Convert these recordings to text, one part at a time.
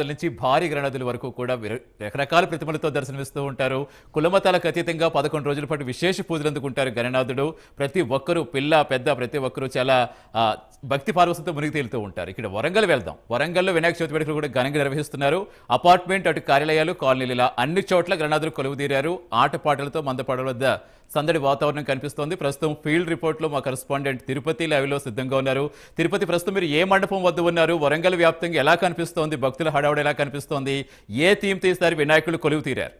నుంచి భారీ గణనదుల వరకు కూడా రకరకాల ప్రతిమలతో దర్శనమిస్తూ ఉంటారు. కులమతాలకు అతీతంగా 11 రోజుల పాటు విశేష పూజలు అందుకుంటారు గణనాథుడు. ప్రతి ఒక్కరూ పిల్ల పెద్ద ప్రతి ఒక్కరూ చాలా భక్తి పార్వసంతో మునిగి తేలుతూ ఉంటారు. ఇక్కడ వరంగల్ వెళ్దాం. వరంగల్లో వినాయక చవితి వేడుకలు కూడా ఘనంగా నిర్వహిస్తున్నారు. అపార్ట్మెంట్ అటు కార్యాలయాలు కాలనీలు ఇలా అన్ని చోట్ల గణనాథుడు కొలువు తీరారు. ఆటపాటలతో మందపాటల వద్ద సందడి వాతావరణం కనిపిస్తోంది. ప్రస్తుతం ఫీల్డ్ రిపోర్ట్లో మా కరెస్పాండెంట్ తిరుపతి లైవ్లో సిద్ధంగా ఉన్నారు. తిరుపతి, ప్రస్తుతం మీరు ఏ మండపం వద్ద ఉన్నారు? వరంగల్ వ్యాప్తంగా ఎలా కనిపిస్తోంది? భక్తుల హడావుడి ఎలా కనిపిస్తోంది? ఏ థీమ్ తీస్తారు వినాయకులు కొలువు తీరారు?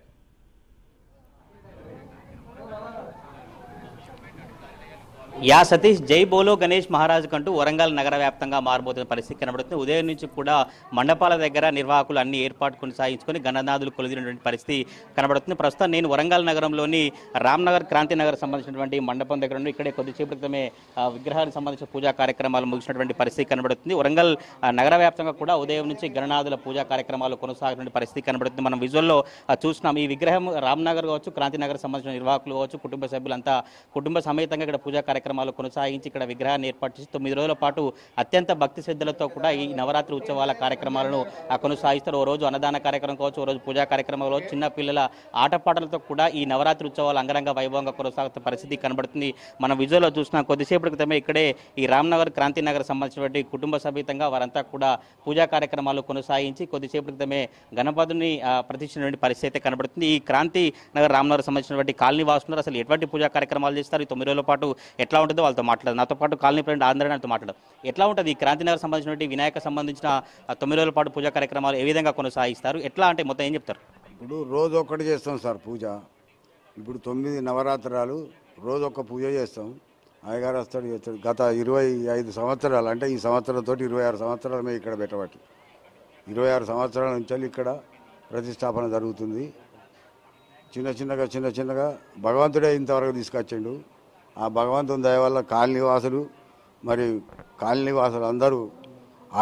యా సతీష్, జై బోలో గణేష్ మహారాజ్ కంటూ వరంగల్ నగర వ్యాప్తంగా మారబోతున్న పరిస్థితి కనబడుతుంది. ఉదయం నుంచి కూడా మండపాల దగ్గర నిర్వాహకులు అన్ని ఏర్పాటు కొనసాగించుకొని గణనాథులు కొలుదినటువంటి పరిస్థితి కనబడుతుంది. ప్రస్తుతం నేను వరంగల్ నగరంలోని రామ్నగర్ క్రాంతి నగర్ సంబంధించినటువంటి మండపం దగ్గర నుండి ఇక్కడే కొద్దిసేపు క్రితమే విగ్రహానికి సంబంధించిన పూజా కార్యక్రమాలు ముగిసినటువంటి పరిస్థితి కనబడుతుంది. వరంగల్ నగర వ్యాప్తంగా కూడా ఉదయం నుంచి గణనాథుల పూజా కార్యక్రమాలు కొనసాగినటువంటి పరిస్థితి కనబడుతుంది. మనం విజువల్లో చూస్తున్నాం. ఈ విగ్రహం రామ్నగర్ కావచ్చు, క్రాంతి నగర్ సంబంధించిన నిర్వాహకులు కావచ్చు, కుటుంబ సభ్యులంతా కుటుంబ సమేతంగా ఇక్కడ పూజా కార్యక్రమాలు కొనసాగించి ఇక్కడ విగ్రహాన్ని ఏర్పాటు చేసి 9 రోజుల పాటు అత్యంత భక్తి శ్రద్ధలతో కూడా ఈ నవరాత్రి ఉత్సవాల కార్యక్రమాలను కొనసాగిస్తారు. ఓ రోజు అన్నదాన కార్యక్రమం కావచ్చు, ఓ రోజు పూజా కార్యక్రమాలు, చిన్న పిల్లల ఆటపాటలతో కూడా ఈ నవరాత్రి ఉత్సవాలు అంగరంగ వైభవంగా కొనసాగుతున్న పరిస్థితి కనబడుతుంది. మనం విజువల్లో చూసిన కొద్దిసేపటి క్రితమే ఇక్కడే ఈ రామ్నగర్ క్రాంతి నగర్ సంబంధించినటువంటి కుటుంబ సమేతంగా వారంతా కూడా పూజా కార్యక్రమాలు కొనసాగించి కొద్దిసేపటి క్రితమే గణపతిని ప్రతిష్ఠించినటువంటి పరిస్థితి అయితే కనబడుతుంది. ఈ క్రాంతి నగర్ రామ్నగర్ సంబంధించినటువంటి కాలనీ వాసులు అసలు ఎటువంటి పూజా కార్యక్రమాలు చేస్తారు, ఈ 9 రోజుల పాటు ఎట్లా ఉంటుందో వాళ్ళతో మాట్లాడదు. నాతో పాటు కాలనీ ఫ్రెండ్ ఆంధ్రతో మాట్లాడదు. ఎట్లా ఉంటుంది ఈ క్రాంతి నగర్ సంబంధించినటువంటి వినాయక సంబంధించిన 9 రోజుల పాటు పూజా కార్యక్రమాలు ఏ విధంగా కొనసాగిస్తారు, ఎట్లా అంటే మొత్తం ఏం చెప్తారు? ఇప్పుడు రోజు ఒక్కటి చేస్తాం సార్ పూజ. ఇప్పుడు 9 నవరాత్రాలు రోజు ఒక్క పూజ చేస్తాం. అయ్యగారు వస్తాడు చేస్తాడు. గత 25 సంవత్సరాలు అంటే ఈ సంవత్సరంతో 26 సంవత్సరాలు మేము ఇక్కడ పెట్టబట్టి 26 సంవత్సరాల నుంచి ఇక్కడ ప్రతిష్టాపన జరుగుతుంది. చిన్న చిన్నగా భగవంతుడే ఇంతవరకు తీసుకొచ్చిండు. ఆ భగవంతుని దయ వల్ల కాలనీవాసులు మరి కాలనీవాసులు అందరూ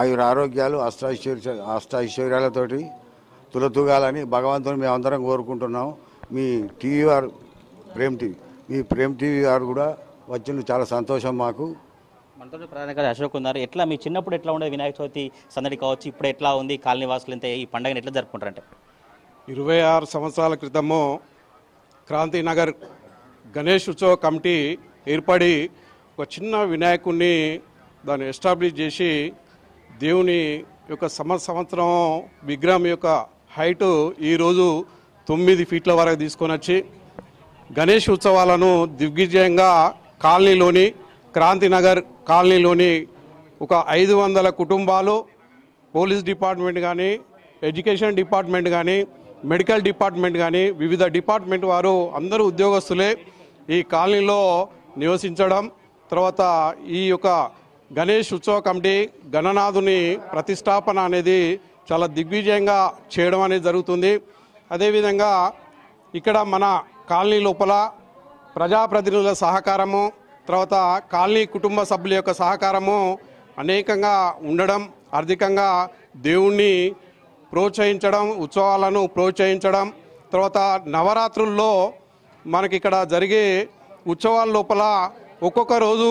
ఆయుర ఆరోగ్యాలు అష్టైశ్వర్యాలతోటి తులతూగాలని భగవంతుని మేమందరం కోరుకుంటున్నాం. మీ టీవీ వారు ప్రేమ్ టీవీ వారు కూడా వచ్చింది, చాలా సంతోషం మాకు. మనతో ప్రధానంగా అశోక్ ఉన్నారు. ఎట్లా మీ చిన్నప్పుడు ఎట్లా ఉండేది వినాయక చవితి సందడి కావచ్చు, ఇప్పుడు ఎట్లా ఉంది? కాలనీవాసులు ఎంత ఈ పండుగను ఎట్లా జరుపుకుంటారంటే 26 సంవత్సరాల క్రితము క్రాంతి నగర్ గణేష్ ఉత్సవ కమిటీ ఏర్పడి ఒక చిన్న వినాయకుడిని దాన్ని ఎస్టాబ్లిష్ చేసి దేవుని యొక్క సంవత్సరం విగ్రహం యొక్క హైటు ఈరోజు 9 ఫీట్ల వరకు తీసుకొని వచ్చి గణేష్ ఉత్సవాలను దిగ్విజయంగా కాలనీలోని క్రాంతి నగర్ కాలనీలోని ఒక 500 కుటుంబాలు, పోలీస్ డిపార్ట్మెంట్ కానీ, ఎడ్యుకేషన్ డిపార్ట్మెంట్ కానీ, మెడికల్ డిపార్ట్మెంట్ కానీ, వివిధ డిపార్ట్మెంట్ వారు అందరూ ఉద్యోగస్తులే ఈ కాలనీలో నివసించడం. తర్వాత ఈ యొక్క గణేష్ ఉత్సవ కమిటీ గణనాథుని ప్రతిష్టాపన అనేది చాలా దిగ్విజయంగా చేయడం అనేది జరుగుతుంది. అదేవిధంగా ఇక్కడ మన కాలనీ లోపల ప్రజాప్రతినిధుల సహకారము, తర్వాత కాలనీ కుటుంబ సభ్యుల యొక్క సహకారము అనేకంగా ఉండడం, ఆర్థికంగా దేవుణ్ణి ప్రోత్సహించడం, ఉత్సవాలను ప్రోత్సహించడం, తర్వాత నవరాత్రుల్లో మనకి ఇక్కడ జరిగే ఉత్సవాల లోపల ఒక్కొక్క రోజు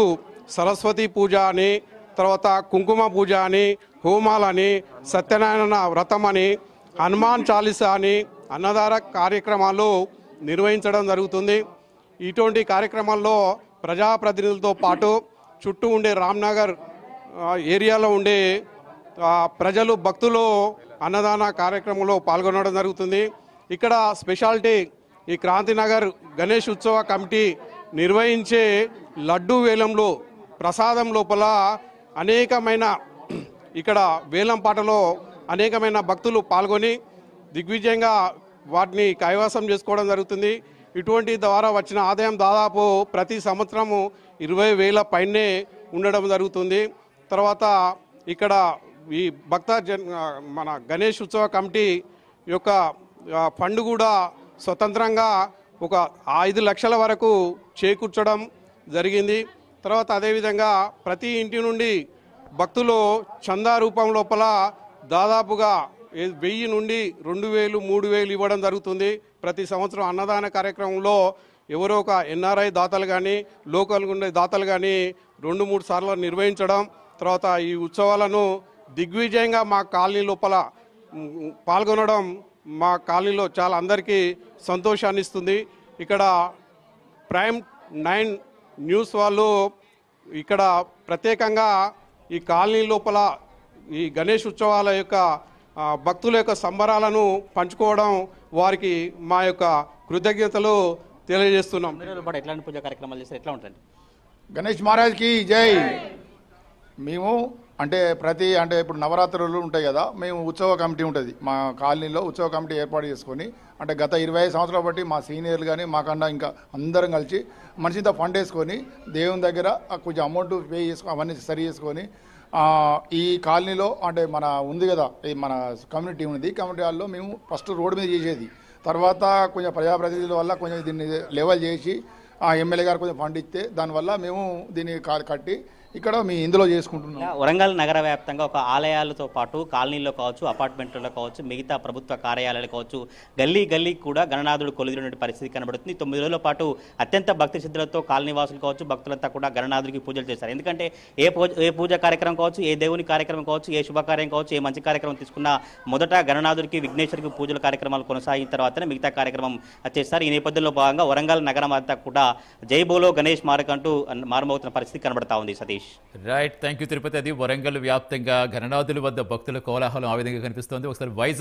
సరస్వతి పూజ అని, తర్వాత కుంకుమ పూజ అని, హోమాలని, సత్యనారాయణ వ్రతం అని, హనుమాన్ చాలీసా అని అన్నదాన కార్యక్రమాలు నిర్వహించడం జరుగుతుంది. ఇటువంటి కార్యక్రమాల్లో ప్రజాప్రతినిధులతో పాటు చుట్టూ ఉండే రామ్నగర్ ఏరియాలో ఉండే ప్రజలు, భక్తులు అన్నదాన కార్యక్రమంలో పాల్గొనడం జరుగుతుంది. ఇక్కడ స్పెషాలిటీ ఈ క్రాంతినగర్ గణేష్ ఉత్సవ కమిటీ నిర్వహించే లడ్డూ వేలంలో ప్రసాదం లోపల అనేకమైన ఇక్కడ వేలం పాటలో అనేకమైన భక్తులు పాల్గొని దిగ్విజయంగా వాటిని కైవసం చేసుకోవడం జరుగుతుంది. ఇటువంటి ద్వారా వచ్చిన ఆదాయం దాదాపు ప్రతి సంవత్సరము 20,000 పైనే ఉండడం జరుగుతుంది. తర్వాత ఇక్కడ ఈ మన గణేష్ ఉత్సవ కమిటీ యొక్క ఫండ్ కూడా స్వతంత్రంగా ఒక 5 లక్షల వరకు చేకూర్చడం జరిగింది. తర్వాత అదేవిధంగా ప్రతి ఇంటి నుండి భక్తులు చందా రూపం లోపల దాదాపుగా 1000 నుండి 2000, 3000 ఇవ్వడం జరుగుతుంది. ప్రతి సంవత్సరం అన్నదాన కార్యక్రమంలో ఎవరో ఒక ఎన్ఆర్ఐ దాతలు కానీ, లోకల్ ఉండే దాతలు కానీ 2-3 సార్లు నిర్వహించడం, తర్వాత ఈ ఉత్సవాలను దిగ్విజయంగా మా కాలనీ లోపల పాల్గొనడం మా కాలనీలో చాలా అందరికీ సంతోషాన్ని ఇస్తుంది. ఇక్కడ ప్రైమ్ 9 న్యూస్ వాళ్ళు ఇక్కడ ప్రత్యేకంగా ఈ కాలనీ లోపల ఈ గణేష్ ఉత్సవాల యొక్క భక్తుల యొక్క సంబరాలను పంచుకోవడం వారికి మా యొక్క కృతజ్ఞతలు తెలియజేస్తున్నాం. 9 రోజుల పాటు ఎట్లాంటి పూజా కార్యక్రమాలు చేస్తారు, ఎట్లా ఉంటుంది? గణేష్ మహారాజ్కి జై. మేము అంటే ఇప్పుడు నవరాత్రులు ఉంటాయి కదా, మేము ఉత్సవ కమిటీ ఉంటుంది మా కాలనీలో. ఉత్సవ కమిటీ ఏర్పాటు చేసుకొని అంటే గత 25 సంవత్సరాలు బట్టి మా సీనియర్లు కానీ మాకన్నా ఇంకా అందరం కలిసి మనిషింత ఫండ్ వేసుకొని దేవుని దగ్గర కొంచెం అమౌంట్ పే చేసుకొని అవన్నీ సరి చేసుకొని ఈ కాలనీలో అంటే మన ఉంది కదా, మన కమ్యూనిటీ ఉంది, కమ్యూనిటీ హాల్లో మేము ఫస్ట్ రోడ్డు మీద చేసేది. తర్వాత కొంచెం ప్రజాప్రతినిధుల వల్ల కొంచెం దీన్ని లెవెల్ చేసి ఎమ్మెల్యే గారు కొంచెం ఫండ్ ఇస్తే దానివల్ల మేము దీన్ని కట్టి ఇక్కడ మీ ఇందులో చేసుకుంటున్నాం. వరంగల్ నగర వ్యాప్తంగా ఒక ఆలయాలతో పాటు కాలనీలో కావచ్చు, అపార్ట్మెంట్లలో కావచ్చు, మిగతా ప్రభుత్వ కార్యాలయాలు కావచ్చు, గల్లీ గల్లీ కూడా గణనాథుడు కొలుదిన పరిస్థితి కనబడుతుంది. 9 రోజుల పాటు అత్యంత భక్తి శ్రద్ధలతో కాలనీ వాసులు కావచ్చు, భక్తులంతా కూడా గణనాథుడికి పూజలు చేస్తారు. ఎందుకంటే ఏ పూజ కార్యక్రమం కావచ్చు, ఏ దేవుని కార్యక్రమం కావచ్చు, ఏ శుభకార్యం కావచ్చు, ఏ మంచి కార్యక్రమం తీసుకున్నా మొదట గణనాథుడికి, విఘ్నేశ్వరికి పూజల కార్యక్రమాలు కొనసాగిన తర్వాతనే మిగతా కార్యక్రమం చేస్తారు. ఈ నేపథ్యంలో భాగంగా వరంగల్ నగరం అంతా కూడా జై బోలో గణేష్ మారక్ అంటూ మారుమవుతున్న పరిస్థితి కనబడతా ఉంది. Satish. Right, thank you Tirupati. అది వరంగల్ వ్యాప్తంగా గణనాథుల వద్ద భక్తుల కోలాహలం ఆ విధంగా కనిపిస్తోంది. ఒకసారి వైజాగ్